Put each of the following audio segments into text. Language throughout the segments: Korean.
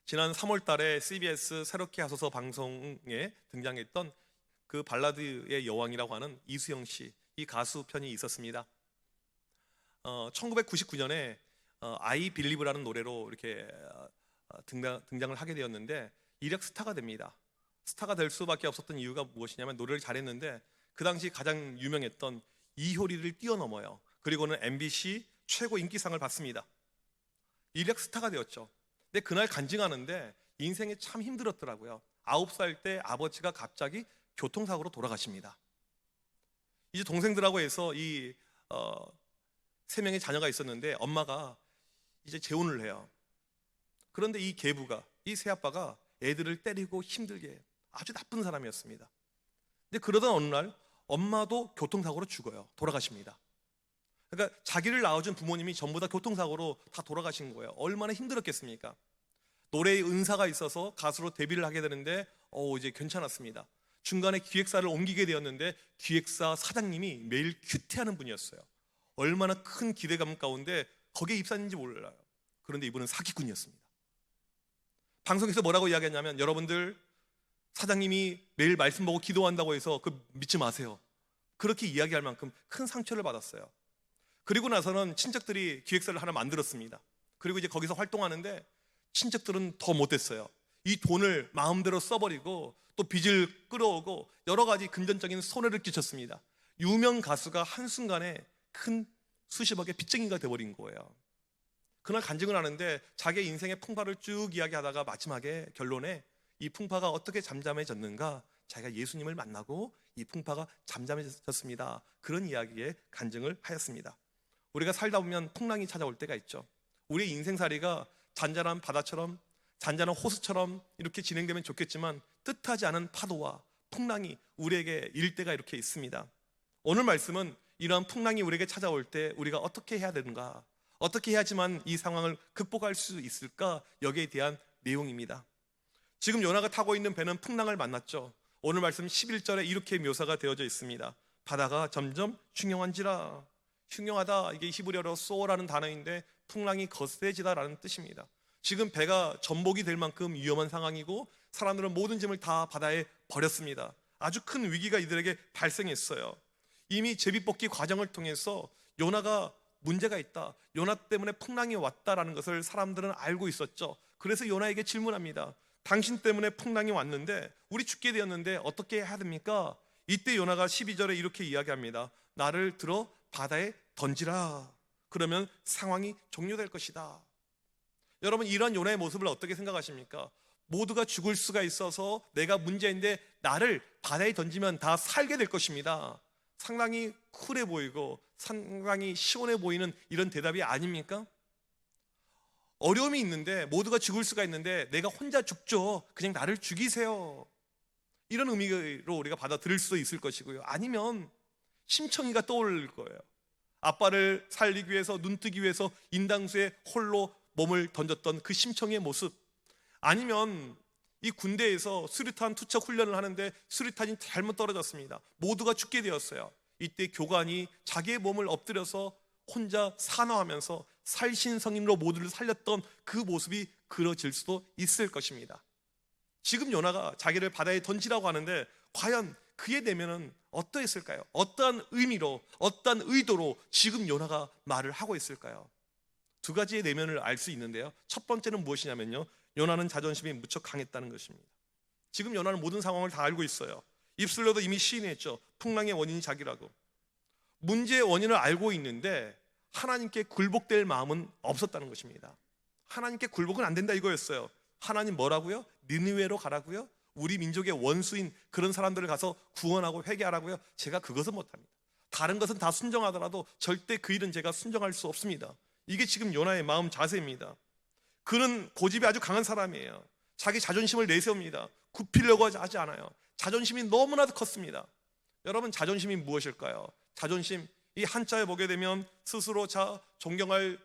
지난 3월 달에 CBS 새롭게 하소서 방송에 등장했던 그 발라드의 여왕이라고 하는 이수영 씨, 이 가수 편이 있었습니다. 1999년에 I Believe라는 노래로 이렇게 등장을 하게 되었는데 이력 스타가 됩니다. 스타가 될 수밖에 없었던 이유가 무엇이냐면 노래를 잘했는데 그 당시 가장 유명했던 이효리를 뛰어넘어요. 그리고는 MBC 최고 인기상을 받습니다. 이력 스타가 되었죠. 근데 그날 간증하는데 인생이 참 힘들었더라고요. 9살 때 아버지가 갑자기 교통사고로 돌아가십니다. 이제 동생들하고 해서 이 3명의 자녀가 있었는데 엄마가 이제 재혼을 해요. 그런데 이 계부가, 이 새아빠가 애들을 때리고 힘들게 아주 나쁜 사람이었습니다. 근데 그러던 어느 날 엄마도 교통사고로 죽어요. 돌아가십니다. 그러니까 자기를 낳아준 부모님이 전부 다 교통사고로 다 돌아가신 거예요. 얼마나 힘들었겠습니까? 노래의 은사가 있어서 가수로 데뷔를 하게 되는데 이제 괜찮았습니다. 중간에 기획사를 옮기게 되었는데 기획사 사장님이 매일 큐티하는 분이었어요. 얼마나 큰 기대감 가운데 거기에 입사했는지 몰라요. 그런데 이분은 사기꾼이었습니다. 방송에서 뭐라고 이야기했냐면, 여러분들 사장님이 매일 말씀 보고 기도한다고 해서 그 믿지 마세요. 그렇게 이야기할 만큼 큰 상처를 받았어요. 그리고 나서는 친척들이 기획사를 하나 만들었습니다. 그리고 이제 거기서 활동하는데 친척들은 더 못됐어요. 이 돈을 마음대로 써버리고 또 빚을 끌어오고 여러 가지 금전적인 손해를 끼쳤습니다. 유명 가수가 한순간에 큰 수십억의 빚쟁이가 돼버린 거예요. 그날 간증을 하는데 자기의 인생의 풍파를 쭉 이야기하다가 마지막에 결론에 이 풍파가 어떻게 잠잠해졌는가, 자기가 예수님을 만나고 이 풍파가 잠잠해졌습니다. 그런 이야기에 간증을 하였습니다. 우리가 살다 보면 풍랑이 찾아올 때가 있죠. 우리의 인생살이가 잔잔한 바다처럼, 잔잔한 호수처럼 이렇게 진행되면 좋겠지만 뜻하지 않은 파도와 풍랑이 우리에게 일 때가 이렇게 있습니다. 오늘 말씀은 이러한 풍랑이 우리에게 찾아올 때 우리가 어떻게 해야 되는가, 어떻게 해야지만 이 상황을 극복할 수 있을까, 여기에 대한 내용입니다. 지금 요나가 타고 있는 배는 풍랑을 만났죠. 오늘 말씀 11절에 이렇게 묘사가 되어져 있습니다. 바다가 점점 흉흉한지라. 흉흉하다, 이게 히브리어로 소라는 단어인데 풍랑이 거세지다라는 뜻입니다. 지금 배가 전복이 될 만큼 위험한 상황이고 사람들은 모든 짐을 다 바다에 버렸습니다. 아주 큰 위기가 이들에게 발생했어요. 이미 제비뽑기 과정을 통해서 요나가 문제가 있다, 요나 때문에 풍랑이 왔다라는 것을 사람들은 알고 있었죠. 그래서 요나에게 질문합니다. 당신 때문에 풍랑이 왔는데, 우리 죽게 되었는데 어떻게 해야 됩니까? 이때 요나가 12절에 이렇게 이야기합니다. 나를 들어 바다에 던지라. 그러면 상황이 종료될 것이다. 여러분, 이런 요나의 모습을 어떻게 생각하십니까? 모두가 죽을 수가 있어서 내가 문제인데 나를 바다에 던지면 다 살게 될 것입니다. 상당히 쿨해 보이고 상당히 시원해 보이는 이런 대답이 아닙니까? 어려움이 있는데, 모두가 죽을 수가 있는데 내가 혼자 죽죠, 그냥 나를 죽이세요, 이런 의미로 우리가 받아들일 수도 있을 것이고요. 아니면 심청이가 떠오를 거예요. 아빠를 살리기 위해서, 눈뜨기 위해서 인당수에 홀로 몸을 던졌던 그 심청이의 모습. 아니면 이 군대에서 수류탄 투척 훈련을 하는데 수류탄이 잘못 떨어졌습니다. 모두가 죽게 되었어요. 이때 교관이 자기의 몸을 엎드려서 혼자 산화하면서 살신성인으로 모두를 살렸던 그 모습이 그려질 수도 있을 것입니다. 지금 요나가 자기를 바다에 던지라고 하는데 과연 그의 내면은 어떠했을까요? 어떠한 의미로, 어떠한 의도로 지금 요나가 말을 하고 있을까요? 두 가지의 내면을 알 수 있는데요. 첫 번째는 무엇이냐면요, 요나는 자존심이 무척 강했다는 것입니다. 지금 요나는 모든 상황을 다 알고 있어요. 입술로도 이미 시인했죠. 풍랑의 원인이 자기라고. 문제의 원인을 알고 있는데 하나님께 굴복될 마음은 없었다는 것입니다. 하나님께 굴복은 안 된다 이거였어요. 하나님 뭐라고요? 니느웨로 가라고요? 우리 민족의 원수인 그런 사람들을 가서 구원하고 회개하라고요? 제가 그것은 못합니다. 다른 것은 다 순종하더라도 절대 그 일은 제가 순종할 수 없습니다. 이게 지금 요나의 마음 자세입니다. 그는 고집이 아주 강한 사람이에요. 자기 자존심을 내세웁니다. 굽히려고 하지 않아요. 자존심이 너무나도 컸습니다. 여러분, 자존심이 무엇일까요? 자존심, 이 한자에 보게 되면 스스로 존경할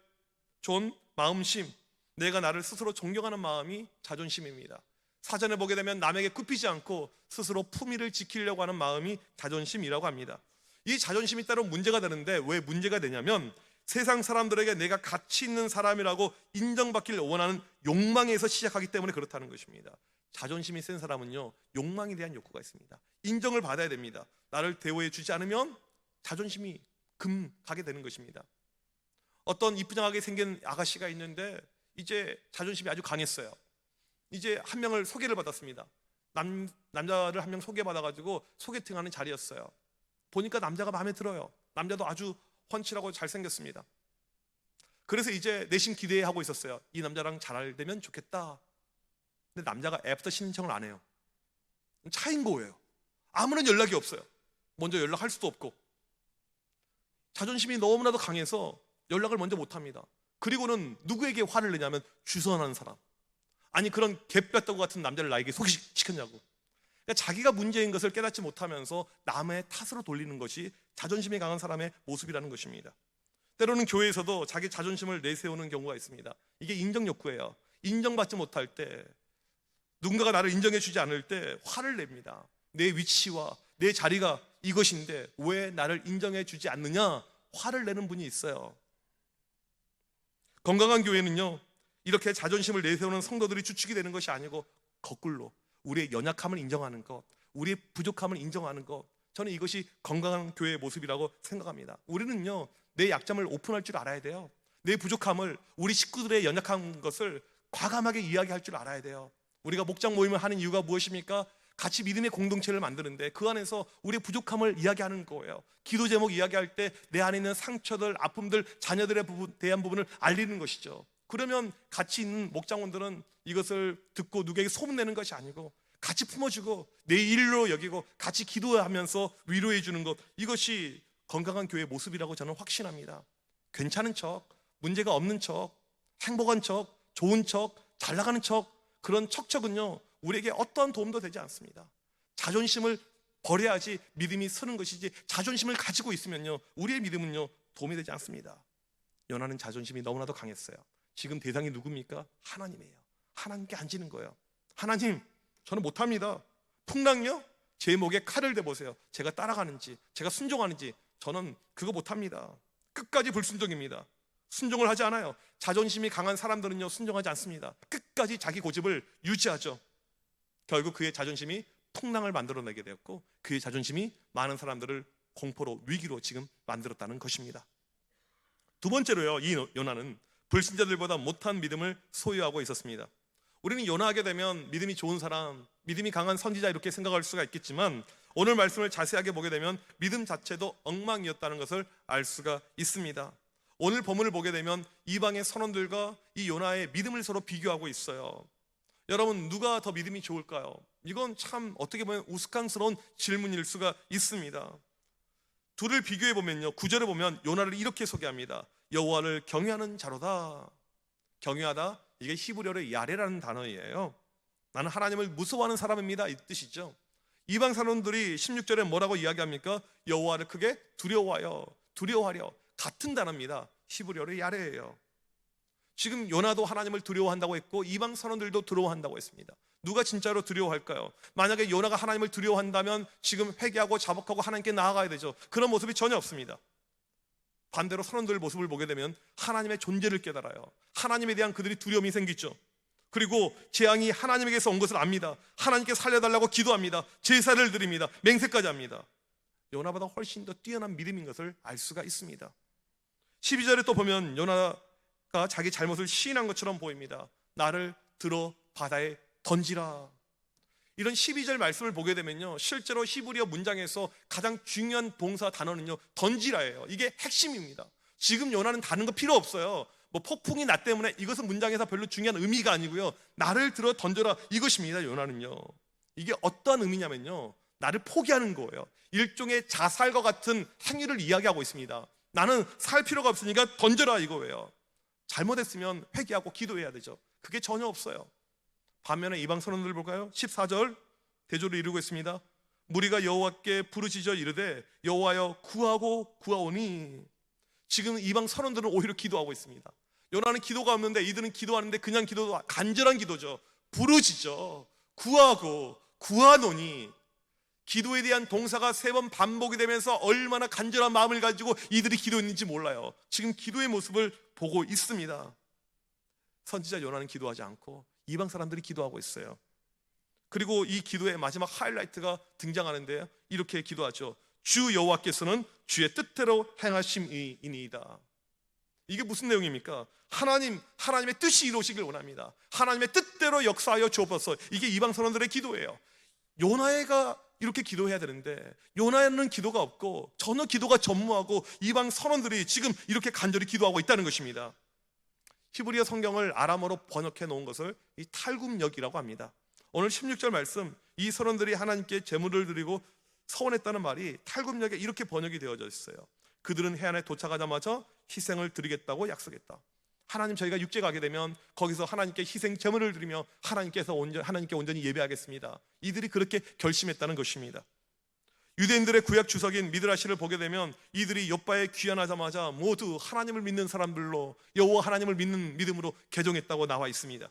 존, 마음심, 내가 나를 스스로 존경하는 마음이 자존심입니다. 사전에 보게 되면 남에게 굽히지 않고 스스로 품위를 지키려고 하는 마음이 자존심이라고 합니다. 이 자존심이 따로 문제가 되는데 왜 문제가 되냐면 세상 사람들에게 내가 가치 있는 사람이라고 인정받기를 원하는 욕망에서 시작하기 때문에 그렇다는 것입니다. 자존심이 센 사람은요, 욕망에 대한 욕구가 있습니다. 인정을 받아야 됩니다. 나를 대우해 주지 않으면 자존심이 가게 되는 것입니다. 어떤 이쁘장하게 생긴 아가씨가 있는데 이제 자존심이 아주 강했어요. 이제 한 명을 소개를 받았습니다. 남자를 한 명 소개받아가지고 소개팅하는 자리였어요. 보니까 남자가 마음에 들어요. 남자도 아주 훤칠하고 잘생겼습니다. 그래서 이제 내심 기대하고 있었어요. 이 남자랑 잘 되면 좋겠다. 근데 남자가 애프터 신청을 안 해요. 차인 거예요. 아무런 연락이 없어요. 먼저 연락할 수도 없고. 자존심이 너무나도 강해서 연락을 먼저 못합니다. 그리고는 누구에게 화를 내냐면 주선하는 사람, 아니 그런 개뼈다구 같은 남자를 나에게 소개시켰냐고. 그러니까 자기가 문제인 것을 깨닫지 못하면서 남의 탓으로 돌리는 것이 자존심이 강한 사람의 모습이라는 것입니다. 때로는 교회에서도 자기 자존심을 내세우는 경우가 있습니다. 이게 인정 욕구예요. 인정받지 못할 때, 누군가가 나를 인정해 주지 않을 때 화를 냅니다. 내 위치와 내 자리가 이것인데 왜 나를 인정해 주지 않느냐, 화를 내는 분이 있어요. 건강한 교회는요, 이렇게 자존심을 내세우는 성도들이 주축이 되는 것이 아니고 거꾸로 우리의 연약함을 인정하는 것, 우리의 부족함을 인정하는 것, 저는 이것이 건강한 교회의 모습이라고 생각합니다. 우리는요, 내 약점을 오픈할 줄 알아야 돼요. 내 부족함을, 우리 식구들의 연약한 것을 과감하게 이야기할 줄 알아야 돼요. 우리가 목장 모임을 하는 이유가 무엇입니까? 같이 믿음의 공동체를 만드는데 그 안에서 우리의 부족함을 이야기하는 거예요. 기도 제목 이야기할 때 내 안에 있는 상처들, 아픔들, 자녀들에 대한 부분을 알리는 것이죠. 그러면 같이 있는 목장원들은 이것을 듣고 누구에게 소문내는 것이 아니고 같이 품어주고 내 일로 여기고 같이 기도하면서 위로해 주는 것, 이것이 건강한 교회의 모습이라고 저는 확신합니다. 괜찮은 척, 문제가 없는 척, 행복한 척, 좋은 척, 잘 나가는 척, 그런 척척은요 우리에게 어떠한 도움도 되지 않습니다. 자존심을 버려야지 믿음이 서는 것이지, 자존심을 가지고 있으면요 우리의 믿음은요 도움이 되지 않습니다. 요나는 자존심이 너무나도 강했어요. 지금 대상이 누굽니까? 하나님이에요. 하나님께 앉는 거예요. 하나님, 저는 못합니다. 풍랑요? 제 목에 칼을 대보세요. 제가 따라가는지, 제가 순종하는지, 저는 그거 못합니다. 끝까지 불순종입니다. 순종을 하지 않아요. 자존심이 강한 사람들은요 순종하지 않습니다. 끝까지 자기 고집을 유지하죠. 결국 그의 자존심이 풍랑을 만들어내게 되었고 그의 자존심이 많은 사람들을 공포로, 위기로 지금 만들었다는 것입니다. 두 번째로요, 이 요나는 불신자들보다 못한 믿음을 소유하고 있었습니다. 우리는 요나하게 되면 믿음이 좋은 사람, 믿음이 강한 선지자 이렇게 생각할 수가 있겠지만 오늘 말씀을 자세하게 보게 되면 믿음 자체도 엉망이었다는 것을 알 수가 있습니다. 오늘 본문을 보게 되면 이방의 선원들과 이 요나의 믿음을 서로 비교하고 있어요. 여러분, 누가 더 믿음이 좋을까요? 이건 참 어떻게 보면 우스꽝스러운 질문일 수가 있습니다. 둘을 비교해 보면요, 9절에 보면 요나를 이렇게 소개합니다. 여호와를 경외하는 자로다. 경외하다, 이게 히브리어로 야레라는 단어예요. 나는 하나님을 무서워하는 사람입니다, 이 뜻이죠. 이방 선원들이 16절에 뭐라고 이야기합니까? 여호와를 크게 두려워하려. 같은 단어입니다. 히브리어로 야레예요. 지금 요나도 하나님을 두려워한다고 했고 이방 선원들도 두려워한다고 했습니다. 누가 진짜로 두려워할까요? 만약에 요나가 하나님을 두려워한다면 지금 회개하고 자복하고 하나님께 나아가야 되죠. 그런 모습이 전혀 없습니다. 반대로 선원들 모습을 보게 되면 하나님의 존재를 깨달아요. 하나님에 대한 그들이 두려움이 생기죠. 그리고 재앙이 하나님에게서 온 것을 압니다. 하나님께 살려달라고 기도합니다. 제사를 드립니다. 맹세까지 합니다. 요나보다 훨씬 더 뛰어난 믿음인 것을 알 수가 있습니다. 12절에 또 보면 요나가 자기 잘못을 시인한 것처럼 보입니다. 나를 들어 바다에 던지라. 이런 12절 말씀을 보게 되면요, 실제로 히브리어 문장에서 가장 중요한 동사 단어는요 던지라예요. 이게 핵심입니다. 지금 요나는 다른 거 필요 없어요. 뭐 폭풍이 나 때문에, 이것은 문장에서 별로 중요한 의미가 아니고요, 나를 들어 던져라, 이것입니다. 요나는요, 이게 어떠한 의미냐면요, 나를 포기하는 거예요. 일종의 자살과 같은 행위를 이야기하고 있습니다. 나는 살 필요가 없으니까 던져라, 이거예요. 잘못했으면 회개하고 기도해야 되죠. 그게 전혀 없어요. 반면에 이방 선원들 볼까요? 14절 대조를 이루고 있습니다. 무리가 여호와께 부르짖어 이르되 여호와여 구하고 구하오니. 지금 이방 선원들은 오히려 기도하고 있습니다. 요나는 기도가 없는데 이들은 기도하는데 그냥 기도도 간절한 기도죠. 부르짖어 구하고 구하노니. 기도에 대한 동사가 3번 반복이 되면서 얼마나 간절한 마음을 가지고 이들이 기도했는지 몰라요. 지금 기도의 모습을 보고 있습니다. 선지자 요나는 기도하지 않고 이방 사람들이 기도하고 있어요. 그리고 이 기도의 마지막 하이라이트가 등장하는데 이렇게 기도하죠. 주 여호와께서는 주의 뜻대로 행하심이니이다. 이게 무슨 내용입니까? 하나님의 뜻이 이루어지길 원합니다. 하나님의 뜻대로 역사하여 주옵소서. 이게 이방 선원들의 기도예요. 요나가 이렇게 기도해야 되는데 요나는 기도가 없고 전혀 기도가 전무하고 이방 선원들이 지금 이렇게 간절히 기도하고 있다는 것입니다. 히브리어 성경을 아람어로 번역해 놓은 것을 이 탈굼역이라고 합니다. 오늘 16절 말씀, 이 선원들이 하나님께 제물을 드리고 서원했다는 말이 탈굼역에 이렇게 번역이 되어져 있어요. 그들은 해안에 도착하자마자 희생을 드리겠다고 약속했다. 하나님, 저희가 육지에 가게 되면 거기서 하나님께 희생 제물을 드리며 하나님께 온전히 예배하겠습니다. 이들이 그렇게 결심했다는 것입니다. 유대인들의 구약 주석인 미드라시를 보게 되면 이들이 욥바에 귀환하자마자 모두 하나님을 믿는 사람들로 여호와 하나님을 믿는 믿음으로 개종했다고 나와 있습니다.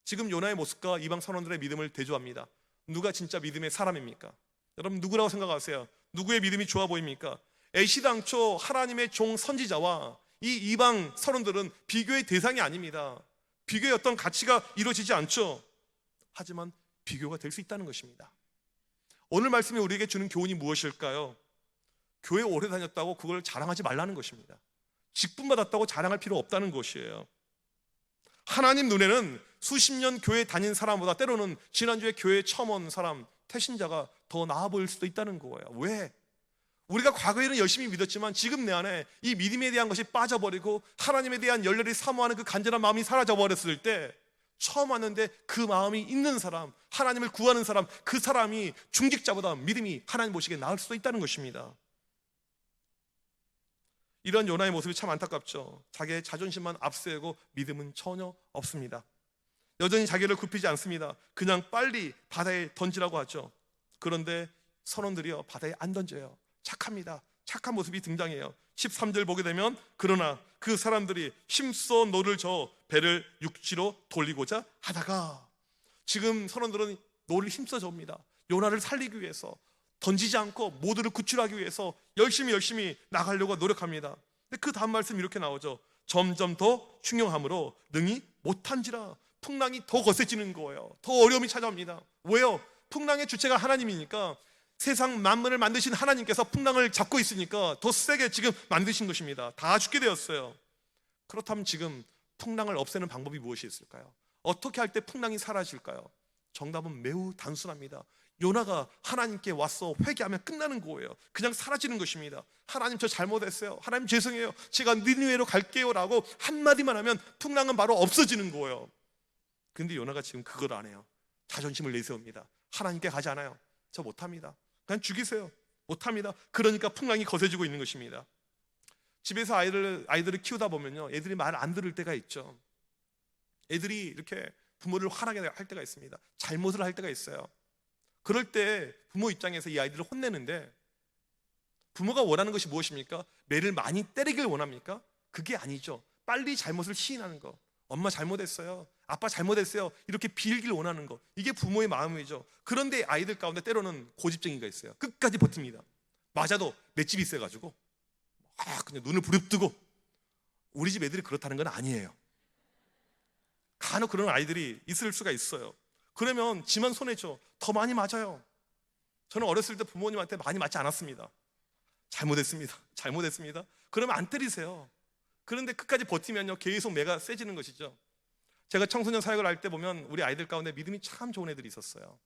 지금 요나의 모습과 이방 선원들의 믿음을 대조합니다. 누가 진짜 믿음의 사람입니까? 여러분, 누구라고 생각하세요? 누구의 믿음이 좋아 보입니까? 애시당초 하나님의 종 선지자와 이 이방 선원들은 비교의 대상이 아닙니다. 비교의 어떤 가치가 이루어지지 않죠. 하지만 비교가 될 수 있다는 것입니다. 오늘 말씀이 우리에게 주는 교훈이 무엇일까요? 교회 오래 다녔다고 그걸 자랑하지 말라는 것입니다. 직분 받았다고 자랑할 필요 없다는 것이에요. 하나님 눈에는 수십 년 교회 다닌 사람보다 때로는 지난주에 교회 처음 온 사람, 태신자가 더 나아 보일 수도 있다는 거예요. 왜? 우리가 과거에는 열심히 믿었지만 지금 내 안에 이 믿음에 대한 것이 빠져버리고 하나님에 대한 열렬히 사모하는 그 간절한 마음이 사라져버렸을 때 처음 왔는데 그 마음이 있는 사람, 하나님을 구하는 사람, 그 사람이 중직자보다 믿음이 하나님 보시기에 나을 수도 있다는 것입니다. 이런 요나의 모습이 참 안타깝죠. 자기의 자존심만 앞세우고 믿음은 전혀 없습니다. 여전히 자기를 굽히지 않습니다. 그냥 빨리 바다에 던지라고 하죠. 그런데 선원들이요, 바다에 안 던져요. 착합니다. 착한 모습이 등장해요. 13절 보게 되면 그러나 그 사람들이 힘써 노를 저어 배를 육지로 돌리고자 하다가, 지금 선원들은 노를 힘써 저옵니다. 요나를 살리기 위해서, 던지지 않고 모두를 구출하기 위해서 열심히 나가려고 노력합니다. 근데 그 다음 말씀 이렇게 나오죠. 점점 더 흉용함으로 능히 못한지라. 풍랑이 더 거세지는 거예요. 더 어려움이 찾아옵니다. 왜요? 풍랑의 주체가 하나님이니까, 세상 만물을 만드신 하나님께서 풍랑을 잡고 있으니까 더 세게 지금 만드신 것입니다. 다 죽게 되었어요. 그렇다면 지금 풍랑을 없애는 방법이 무엇이 있을까요? 어떻게 할 때 풍랑이 사라질까요? 정답은 매우 단순합니다. 요나가 하나님께 와서 회개하면 끝나는 거예요. 그냥 사라지는 것입니다. 하나님, 저 잘못했어요. 하나님, 죄송해요. 제가 니느웨로 갈게요 라고 한마디만 하면 풍랑은 바로 없어지는 거예요. 근데 요나가 지금 그걸 안 해요. 자존심을 내세웁니다. 하나님께 가지 않아요. 저 못합니다. 그냥 죽이세요. 못합니다. 그러니까 풍랑이 거세지고 있는 것입니다. 집에서 아이들을 키우다 보면요, 애들이 말 안 들을 때가 있죠. 애들이 이렇게 부모를 화나게 할 때가 있습니다. 잘못을 할 때가 있어요. 그럴 때 부모 입장에서 이 아이들을 혼내는데, 부모가 원하는 것이 무엇입니까? 매를 많이 때리길 원합니까? 그게 아니죠. 빨리 잘못을 시인하는 거. 엄마 잘못했어요. 아빠 잘못했어요. 이렇게 빌길 원하는 거. 이게 부모의 마음이죠. 그런데 아이들 가운데 때로는 고집쟁이가 있어요. 끝까지 버팁니다. 맞아도 맷집이 있어가지고 그냥 눈을 부릅뜨고. 우리 집 애들이 그렇다는 건 아니에요. 간혹 그런 아이들이 있을 수가 있어요. 그러면 지만 손해죠. 더 많이 맞아요. 저는 어렸을 때 부모님한테 많이 맞지 않았습니다. 잘못했습니다. 그러면 안 때리세요. 그런데 끝까지 버티면요, 계속 매가 세지는 것이죠. 제가 청소년 사역을 할 때 보면 우리 아이들 가운데 믿음이 참 좋은 애들이 있었어요.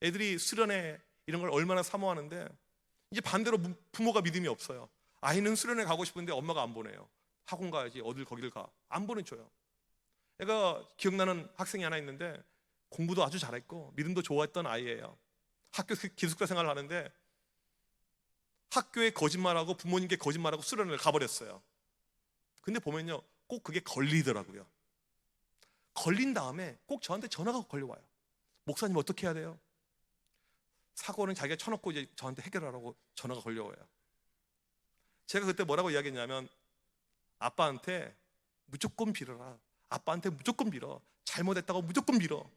애들이 수련회 이런 걸 얼마나 사모하는데, 이제 반대로 부모가 믿음이 없어요. 아이는 수련회 가고 싶은데 엄마가 안 보내요. 학원 가야지, 어딜 거기를 가. 안 보내줘요. 애가 기억나는 학생이 하나 있는데 공부도 아주 잘했고 믿음도 좋아했던 아이예요. 학교 기숙사 생활을 하는데 학교에 거짓말하고 부모님께 거짓말하고 수련회를 가버렸어요. 근데 보면요, 꼭 그게 걸리더라고요. 걸린 다음에 꼭 저한테 전화가 걸려와요. 목사님, 어떻게 해야 돼요? 사고는 자기가 쳐놓고 이제 저한테 해결하라고 전화가 걸려와요. 제가 그때 뭐라고 이야기했냐면, 아빠한테 무조건 빌어라. 아빠한테 무조건 빌어. 잘못했다고 무조건 빌어.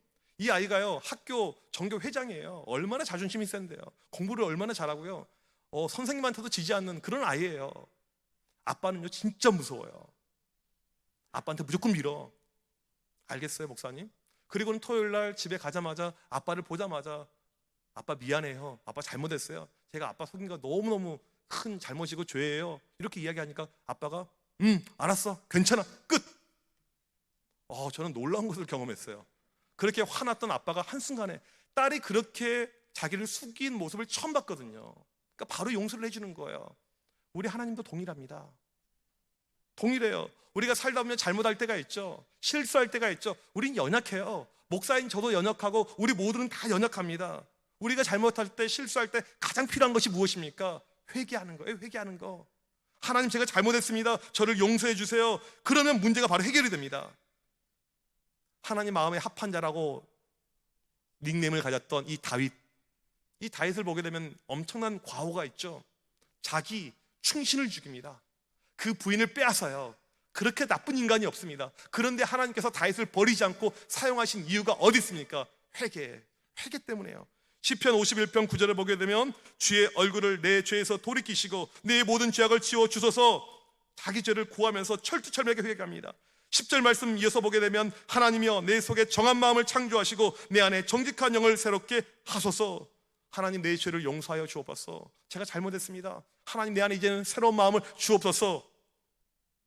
이 아이가요, 학교 전교 회장이에요. 얼마나 자존심이 센데요. 공부를 얼마나 잘하고요. 선생님한테도 지지 않는 그런 아이예요. 아빠는요, 진짜 무서워요. 아빠한테 무조건 밀어. 알겠어요, 목사님? 그리고는 토요일 날 집에 가자마자 아빠를 보자마자 아빠 미안해요. 아빠 잘못했어요. 제가 아빠 속인 거 너무너무 큰 잘못이고 죄예요. 이렇게 이야기하니까 아빠가 알았어. 괜찮아. 끝. 저는 놀라운 것을 경험했어요. 그렇게 화났던 아빠가 한순간에 딸이 그렇게 자기를 숙인 모습을 처음 봤거든요. 그러니까 바로 용서를 해주는 거예요. 우리 하나님도 동일합니다. 동일해요. 우리가 살다 보면 잘못할 때가 있죠. 실수할 때가 있죠. 우린 연약해요. 목사인 저도 연약하고 우리 모두는 다 연약합니다. 우리가 잘못할 때, 실수할 때 가장 필요한 것이 무엇입니까? 회개하는 거예요. 회개하는 거. 하나님, 제가 잘못했습니다. 저를 용서해 주세요. 그러면 문제가 바로 해결이 됩니다. 하나님 마음에 합한 자라고 닉네임을 가졌던 이 다윗을 보게 되면 엄청난 과오가 있죠. 자기 충신을 죽입니다. 그 부인을 빼앗아요. 그렇게 나쁜 인간이 없습니다. 그런데 하나님께서 다윗을 버리지 않고 사용하신 이유가 어디 있습니까? 회개 때문에요. 시편 51편 9절을 보게 되면 주의 얼굴을 내 죄에서 돌이키시고 내 모든 죄악을 지워 주소서, 자기 죄를 구하면서 철두철미하게 회개합니다. 10절 말씀 이어서 보게 되면 하나님이여 내 속에 정한 마음을 창조하시고 내 안에 정직한 영을 새롭게 하소서. 하나님, 내 죄를 용서하여 주옵소서. 제가 잘못했습니다. 하나님, 내 안에 이제는 새로운 마음을 주옵소서.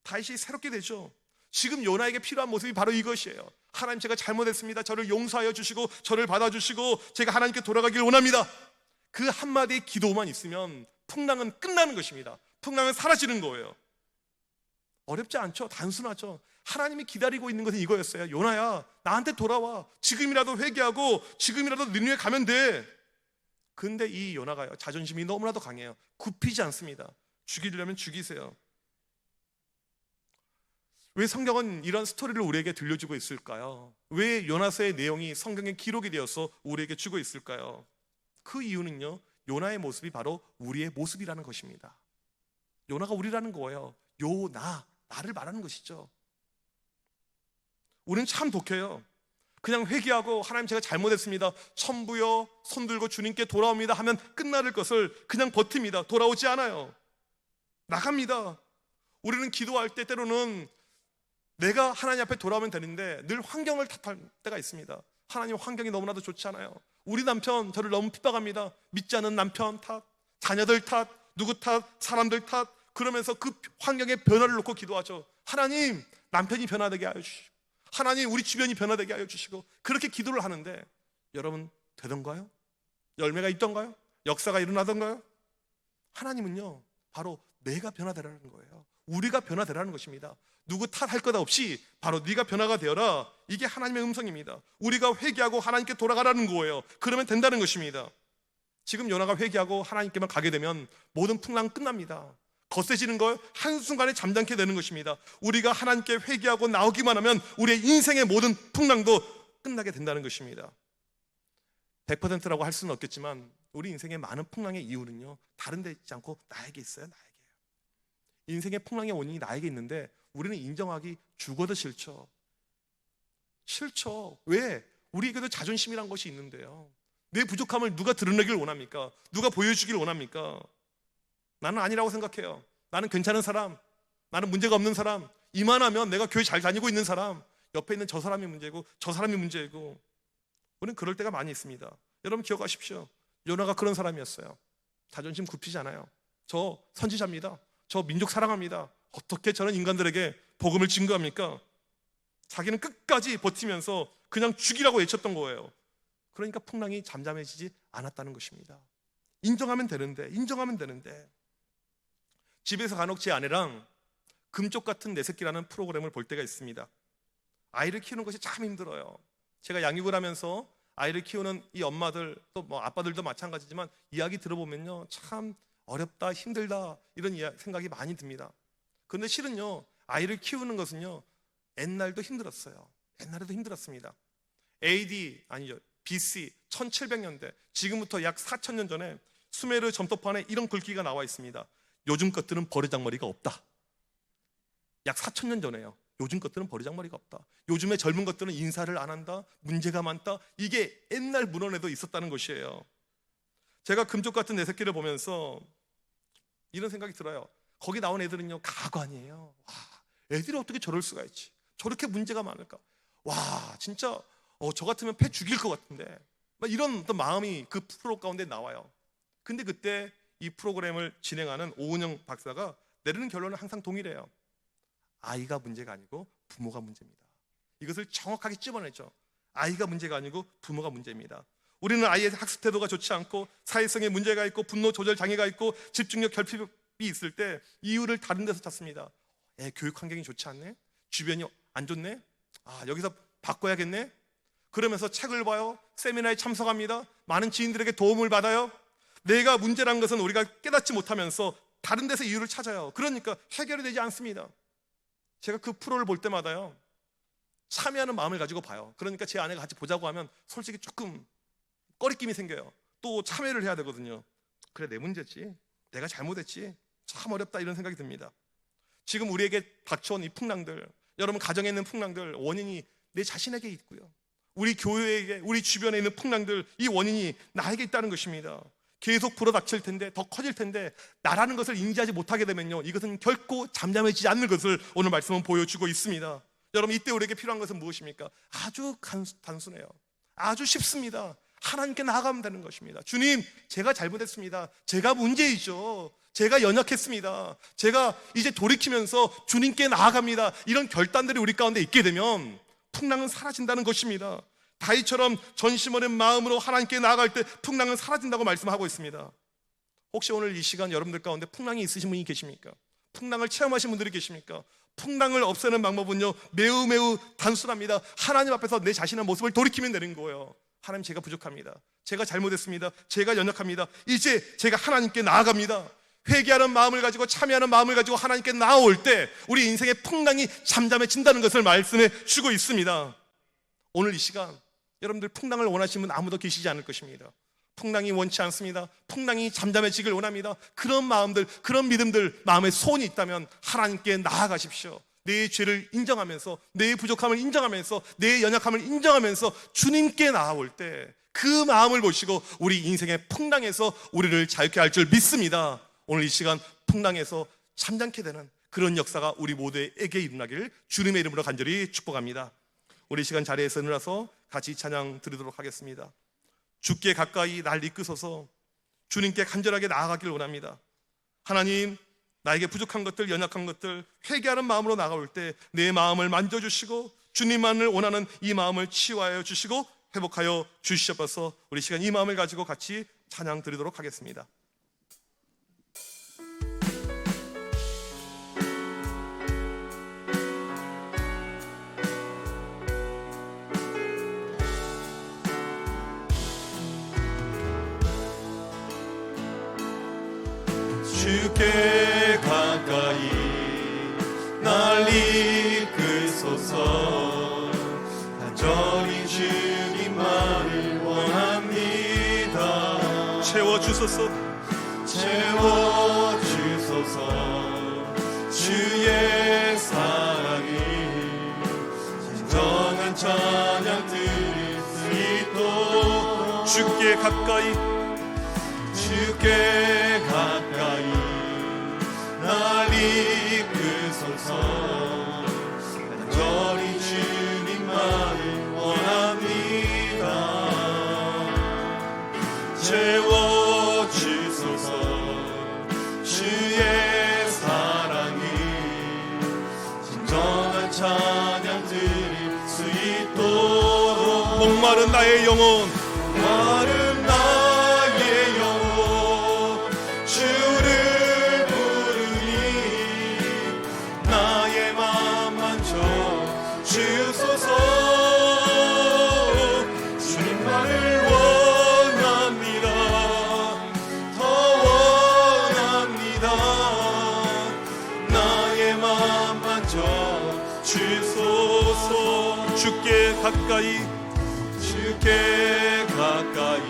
다윗이 새롭게 되죠. 지금 요나에게 필요한 모습이 바로 이것이에요. 하나님, 제가 잘못했습니다. 저를 용서하여 주시고 저를 받아주시고 제가 하나님께 돌아가길 원합니다. 그 한마디의 기도만 있으면 풍랑은 끝나는 것입니다. 풍랑은 사라지는 거예요. 어렵지 않죠? 단순하죠? 하나님이 기다리고 있는 것은 이거였어요. 요나야, 나한테 돌아와. 지금이라도 회개하고 지금이라도 니느웨 가면 돼. 근데 이 요나가요, 자존심이 너무나도 강해요. 굽히지 않습니다. 죽이려면 죽이세요. 왜 성경은 이런 스토리를 우리에게 들려주고 있을까요? 왜 요나서의 내용이 성경에 기록이 되어서 우리에게 주고 있을까요? 그 이유는요, 요나의 모습이 바로 우리의 모습이라는 것입니다. 요나가 우리라는 거예요. 나를 말하는 것이죠. 우리는 참 독해요. 그냥 회개하고 하나님, 제가 잘못했습니다. 천부여 손들고 주님께 돌아옵니다 하면 끝날 것을 그냥 버팁니다. 돌아오지 않아요. 나갑니다. 우리는 기도할 때 때로는 내가 하나님 앞에 돌아오면 되는데 늘 환경을 탓할 때가 있습니다. 하나님, 환경이 너무나도 좋지 않아요. 우리 남편 저를 너무 핍박합니다. 믿지 않는 남편 탓, 자녀들 탓, 누구 탓, 사람들 탓. 그러면서 그 환경의 변화를 놓고 기도하죠. 하나님, 남편이 변화되게 하여 주시고, 하나님, 우리 주변이 변화되게 하여 주시고, 그렇게 기도를 하는데 여러분, 되던가요? 열매가 있던가요? 역사가 일어나던가요? 하나님은요, 바로 내가 변화되라는 거예요. 우리가 변화되라는 것입니다. 누구 탓할 것 없이 바로 네가 변화가 되어라. 이게 하나님의 음성입니다. 우리가 회개하고 하나님께 돌아가라는 거예요. 그러면 된다는 것입니다. 지금 요나가 회개하고 하나님께만 가게 되면 모든 풍랑은 끝납니다. 거세지는 걸 한순간에 잠잠게 되는 것입니다. 우리가 하나님께 회개하고 나오기만 하면 우리의 인생의 모든 풍랑도 끝나게 된다는 것입니다. 100%라고 할 수는 없겠지만 우리 인생의 많은 풍랑의 이유는요, 다른 데 있지 않고 나에게 있어요. 나에게요. 인생의 풍랑의 원인이 나에게 있는데 우리는 인정하기 죽어도 싫죠. 왜? 우리에게도 자존심이란 것이 있는데요. 내 부족함을 누가 드러내길 원합니까? 누가 보여주길 원합니까? 나는 아니라고 생각해요. 나는 괜찮은 사람, 나는 문제가 없는 사람, 이만하면 내가 교회 잘 다니고 있는 사람, 옆에 있는 저 사람이 문제고 저 사람이 문제고. 우리는 그럴 때가 많이 있습니다. 여러분 기억하십시오. 요나가 그런 사람이었어요. 자존심 굽히지 않아요. 저 선지자입니다. 저 민족 사랑합니다. 어떻게 저는 인간들에게 복음을 증거합니까? 자기는 끝까지 버티면서 그냥 죽이라고 외쳤던 거예요. 그러니까 풍랑이 잠잠해지지 않았다는 것입니다. 인정하면 되는데 집에서 간혹 제 아내랑 금쪽 같은 내 새끼라는 프로그램을 볼 때가 있습니다. 아이를 키우는 것이 참 힘들어요. 제가 양육을 하면서 아이를 키우는 이 엄마들, 또 뭐 아빠들도 마찬가지지만 이야기 들어보면요, 참 어렵다, 힘들다, 이런 생각이 많이 듭니다. 그런데 실은요, 아이를 키우는 것은요, 옛날도 힘들었어요. 옛날에도 힘들었습니다. BC 1700년대, 지금부터 약 4000년 전에 수메르 점토판에 이런 글귀가 나와 있습니다. 요즘 것들은 버르장머리가 없다. 약 4000년 전에요. 요즘 것들은 버리장머리가 없다. 요즘의 젊은 것들은 인사를 안 한다. 문제가 많다. 이게 옛날 문헌에도 있었다는 것이에요. 제가 금쪽 같은 내 새끼를 보면서 이런 생각이 들어요. 거기 나온 애들은요, 가관이에요. 와, 애들이 어떻게 저럴 수가 있지? 저렇게 문제가 많을까? 와, 진짜 저 같으면 패 죽일 것 같은데, 막 이런 어떤 마음이 그 프로 가운데 나와요. 근데 그때 이 프로그램을 진행하는 오은영 박사가 내리는 결론은 항상 동일해요. 아이가 문제가 아니고 부모가 문제입니다. 이것을 정확하게 찝어냈죠. 아이가 문제가 아니고 부모가 문제입니다. 우리는 아이의 학습 태도가 좋지 않고 사회성에 문제가 있고 분노 조절 장애가 있고 집중력 결핍이 있을 때 이유를 다른 데서 찾습니다. 교육 환경이 좋지 않네? 주변이 안 좋네? 여기서 바꿔야겠네? 그러면서 책을 봐요. 세미나에 참석합니다. 많은 지인들에게 도움을 받아요. 내가 문제란 것은 우리가 깨닫지 못하면서 다른 데서 이유를 찾아요. 그러니까 해결이 되지 않습니다. 제가 그 프로를 볼 때마다요, 참여하는 마음을 가지고 봐요. 그러니까 제 아내가 같이 보자고 하면 솔직히 조금 꺼리낌이 생겨요. 또 참여를 해야 되거든요. 그래, 내 문제지, 내가 잘못했지, 참 어렵다, 이런 생각이 듭니다. 지금 우리에게 닥쳐온 이 풍랑들, 여러분 가정에 있는 풍랑들, 원인이 내 자신에게 있고요, 우리 교회에게, 우리 주변에 있는 풍랑들, 이 원인이 나에게 있다는 것입니다. 계속 불어닥칠 텐데, 더 커질 텐데, 나라는 것을 인지하지 못하게 되면요, 이것은 결코 잠잠해지지 않는 것을 오늘 말씀은 보여주고 있습니다. 여러분, 이때 우리에게 필요한 것은 무엇입니까? 아주 단순해요. 아주 쉽습니다. 하나님께 나아가면 되는 것입니다. 주님, 제가 잘못했습니다. 제가 문제이죠. 제가 연약했습니다. 제가 이제 돌이키면서 주님께 나아갑니다. 이런 결단들이 우리 가운데 있게 되면 풍랑은 사라진다는 것입니다. 다윗처럼 전심 어린 마음으로 하나님께 나아갈 때 풍랑은 사라진다고 말씀하고 있습니다. 혹시 오늘 이 시간 여러분들 가운데 풍랑이 있으신 분이 계십니까? 풍랑을 체험하신 분들이 계십니까? 풍랑을 없애는 방법은요, 매우 단순합니다. 하나님 앞에서 내 자신의 모습을 돌이키면 되는 거예요. 하나님, 제가 부족합니다. 제가 잘못했습니다. 제가 연약합니다. 이제 제가 하나님께 나아갑니다. 회개하는 마음을 가지고, 참여하는 마음을 가지고 하나님께 나아올 때 우리 인생의 풍랑이 잠잠해진다는 것을 말씀해 주고 있습니다. 오늘 이 시간 여러분들 풍랑을 원하시는 분 아무도 계시지 않을 것입니다. 풍랑이 원치 않습니다. 풍랑이 잠잠해지길 원합니다. 그런 마음들, 그런 믿음들, 마음에 소원이 있다면 하나님께 나아가십시오. 내 죄를 인정하면서, 내 부족함을 인정하면서, 내 연약함을 인정하면서 주님께 나아올 때 그 마음을 보시고 우리 인생의 풍랑에서 우리를 자유케 할 줄 믿습니다. 오늘 이 시간 풍랑에서 잠잠케 되는 그런 역사가 우리 모두에게 일어나길 주님의 이름으로 간절히 축복합니다. 우리 시간 자리에서 일어나서 같이 찬양 드리도록 하겠습니다. 주께 가까이 날 이끄소서. 주님께 간절하게 나아가길 원합니다. 하나님, 나에게 부족한 것들, 연약한 것들, 회개하는 마음으로 나아올 때 내 마음을 만져주시고 주님만을 원하는 이 마음을 치유하여 주시고 회복하여 주시옵소서. 우리 시간 이 마음을 가지고 같이 찬양 드리도록 하겠습니다. 주께 가까이 날 이끄소서. 간절히 주님만을 원합니다. 채워주소서. 채워주소서. 주의 사랑이 진정한 찬양 드릴 수 있도록. 주께 가까이, 주께 가까이 날 이끄소서. 간절히 주님만을 원합니다. 채워주소서. 주의 사랑이 진정한 찬양 드릴 수 있도록. 목마른 나의 영혼, 마른 나의 영혼 주를 부르니 나의 맘 만져 주소서. 주님만을 원합니다. 더 원합니다. 나의 맘 만져 주소서. 주께 가까이, 주께 가까이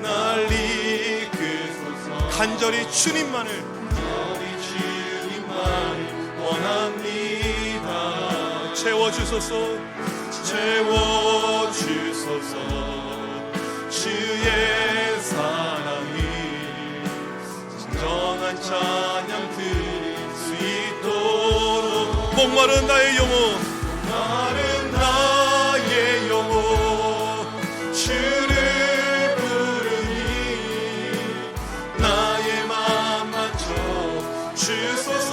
날 이끄소서. 간절히 주님만을 간절히 주님만을 원합니다. 채워주소서. 채워주소서. 주의 사랑이 진정한 찬양 드릴 수 있도록 목마른 나의 영혼, 마른 나의 영혼 주를 부르니 나의 맘 맞춰 주소서.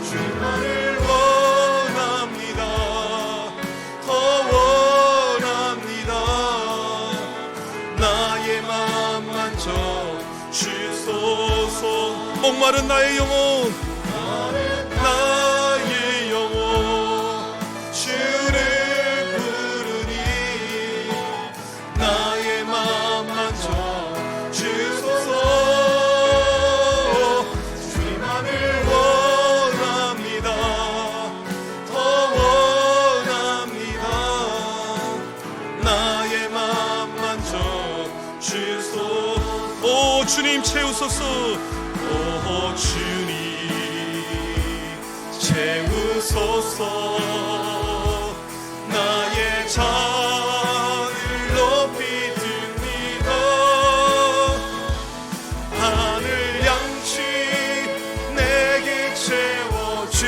주만을 원합니다. 더 원합니다. 나의 맘 맞춰 주소서. 목마른 나의 영혼, 나의 영혼 주를 부르니 나의 맘 만져 주소서. 주만을 원합니다. 더 원합니다. 나의 맘 만져 주소서. 오 주님 채우소서. 오 주님 채우소서. 나의 잔을 높이 듭니다. 하늘 양치 내게 채워주소서.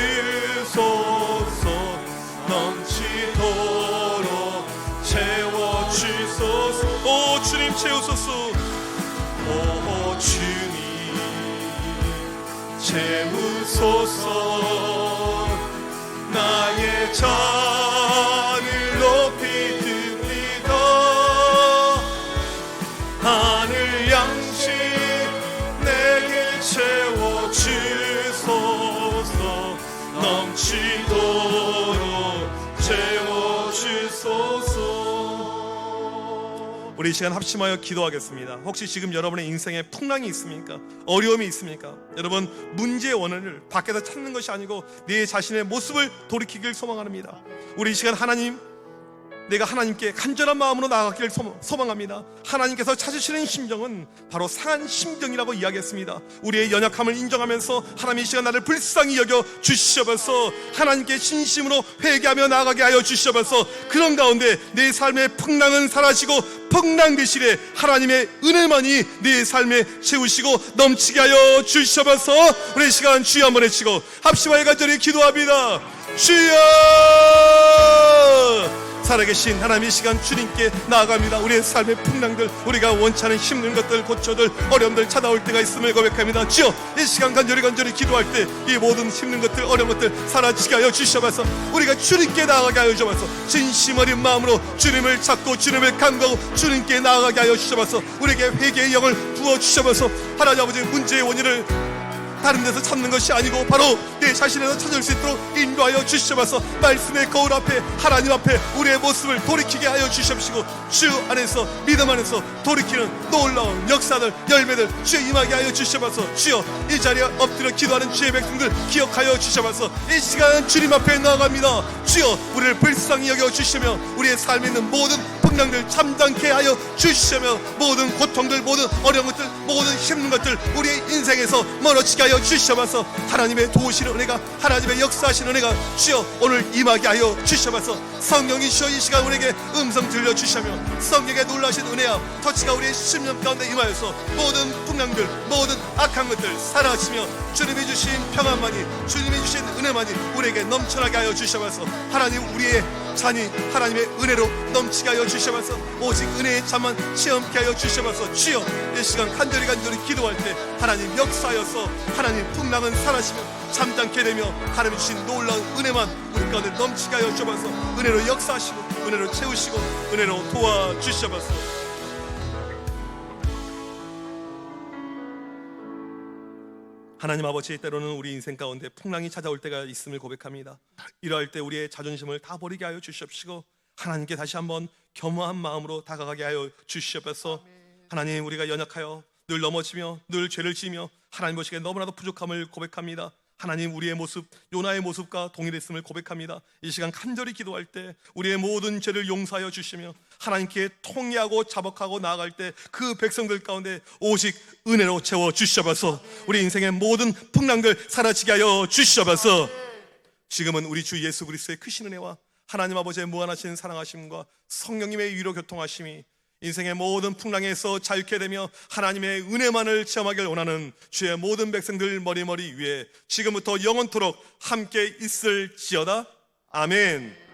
넘치도록 채워주소서. 오 주님 채우소서. 오 주님 채우소서. 나의 잔을 높이 듭니다. 하늘 양식 내게 채워주소서. 넘치도록 채워주소서. 우리 이 시간 합심하여 기도하겠습니다. 혹시 지금 여러분의 인생에 풍랑이 있습니까? 어려움이 있습니까? 여러분, 문제의 원인을 밖에서 찾는 것이 아니고 내 자신의 모습을 돌이키길 소망합니다. 우리 이 시간 하나님, 내가 하나님께 간절한 마음으로 나아가기를 소망합니다. 하나님께서 찾으시는 심정은 바로 상한 심정이라고 이야기했습니다. 우리의 연약함을 인정하면서 하나님 이 시간 나를 불쌍히 여겨 주시옵소서. 하나님께 진심으로 회개하며 나아가게 하여 주시옵소서. 그런 가운데 내 삶의 풍랑은 사라지고 풍랑 대신에 하나님의 은혜만이 내 삶에 채우시고 넘치게 하여 주시옵소서. 우리 이 시간 주여 한번 외치고 합심하여 간절히 기도합니다. 주여! 살아계신 하나님, 이 시간 주님께 나아갑니다. 우리의 삶의 풍랑들, 우리가 원치 않은 힘든 것들, 고초들, 어려움들 찾아올 때가 있음을 고백합니다. 주여, 이 시간 간절히 기도할 때 이 모든 힘든 것들, 어려운 것들 사라지게 하여 주시옵소서. 우리가 주님께 나아가게 하여 주옵소서. 진심 어린 마음으로 주님을 찾고 주님을 간구하고 주님께 나아가게 하여 주옵소서. 우리에게 회개의 영을 부어 주옵소서. 하나님 아버지, 문제의 원인을 다른 데서 찾는 것이 아니고 바로 내 자신에서 찾을 수 있도록 인도하여 주시옵소서. 말씀의 거울 앞에, 하나님 앞에 우리의 모습을 돌이키게 하여 주시옵시고 주 안에서, 믿음 안에서 돌이키는 놀라운 역사들, 열매들 주여 임하게 하여 주시옵소서. 주여, 이 자리에 엎드려 기도하는 주의 백성들 기억하여 주시옵소서. 이 시간 주님 앞에 나아갑니다. 주여, 우리를 불쌍히 여겨 주시며 우리의 삶에 있는 모든 풍랑들 잠잠케 하여 주시며 모든 고통들, 모든 어려운 것들, 모든 힘든 것들 우리의 인생에서 멀어지게 하여 주시옵소서. 하나님의 도우시는 은혜가, 하나님의 역사하시는 은혜가 주여 오늘 임하게 하여 주시옵소서. 성령이시여 이 시간 우리에게 음성 들려주시며 성령의 놀라신 은혜와 터치가 우리의 심령 가운데 임하여서 모든 풍랑들, 모든 악한 것들 사라지며 주님이 주신 평안만이, 주님이 주신 은혜만이 우리에게 넘쳐나게 하여 주시옵소서. 하나님, 우리의 잔이 하나님의 은혜로 넘치게 하여 주시옵소서. 오직 은혜의 잠만 체험케 하여 주시옵소서. 주여, 이 시간 간절히 기도할 때 하나님 역사하여서 하나님 풍랑은 사라지며 잠잠케 되며 하나님이 주신 놀라운 은혜만 우리 가운데 넘치게 하여 주옵소서. 은혜로 역사하시고 은혜로 채우시고 은혜로 도와주시옵소서. 하나님 아버지, 때로는 우리 인생 가운데 풍랑이 찾아올 때가 있음을 고백합니다. 이러할 때 우리의 자존심을 다 버리게 하여 주시옵시고 하나님께 다시 한번 겸허한 마음으로 다가가게 하여 주시옵소서. 하나님, 우리가 연약하여 늘 넘어지며 늘 죄를 지으며 하나님 보시기에 너무나도 부족함을 고백합니다. 하나님, 우리의 모습, 요나의 모습과 동일했음을 고백합니다. 이 시간 간절히 기도할 때 우리의 모든 죄를 용서하여 주시며 하나님께 통회하고 자복하고 나아갈 때 그 백성들 가운데 오직 은혜로 채워 주시옵소서. 우리 인생의 모든 풍랑들 사라지게 하여 주시옵소서. 지금은 우리 주 예수 그리스도의 크신 은혜와 하나님 아버지의 무한하신 사랑하심과 성령님의 위로 교통하심이 인생의 모든 풍랑에서 자유케 되며 하나님의 은혜만을 체험하길 원하는 주의 모든 백성들 머리머리 위에 지금부터 영원토록 함께 있을지어다. 아멘.